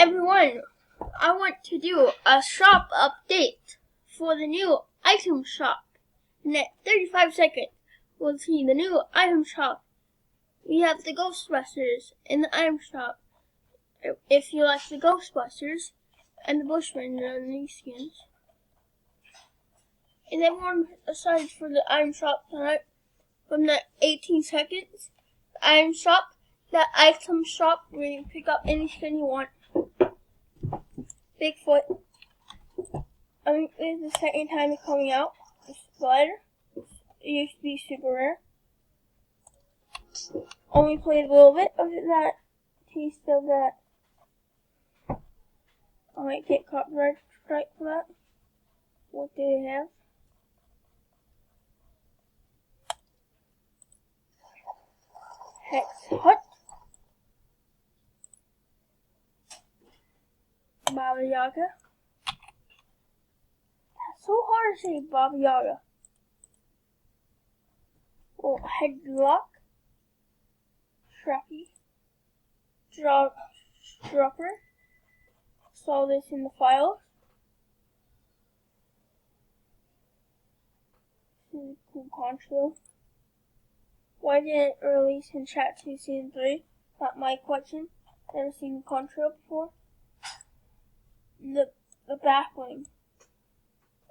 everyone, I want to do a shop update for the new item shop. In that 35 seconds, we'll see the new item shop. We have the Ghostbusters in the item shop. If you like the Ghostbusters and the Bushmen and these skins. Is everyone excited for the item shop tonight? From the 18 seconds, the item shop, where you pick up any skin you want. Bigfoot. I think this is the second time it's coming out. The Spider. It used to be super rare. Only played a little bit of that. Taste of that. I might get copyright strike for that. What do they have? Hex Hut. Baba Yaga. That's so hard to say, Baba Yaga. Oh, Headlock. Shrappy. Dropper. Saw this in the files. This is a cool concho. Why didn't it release in Chat 2 Season 3? Not my question. Never seen the concho before. The back bling.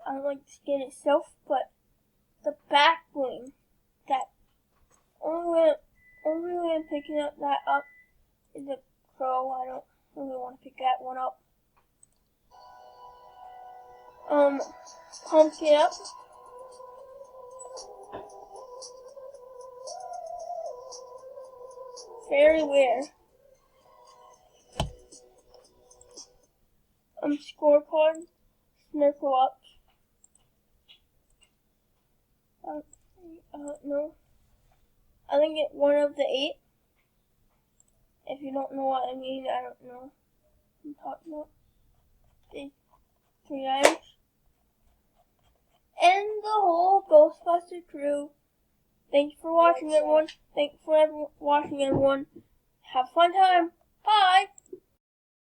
I don't like the skin itself, but the back bling. That only way I'm picking that up is the crow. I don't really want to pick that one up. Pump it up. Very rare. Scorecard. Snorkel up. I don't know. I think it's one of the 8. If you don't know what I mean, I don't know what I'm talking about. These 3 items. And the whole Ghostbuster crew. Thanks for watching, everyone. Thanks for watching, everyone. Have a fun time. Bye!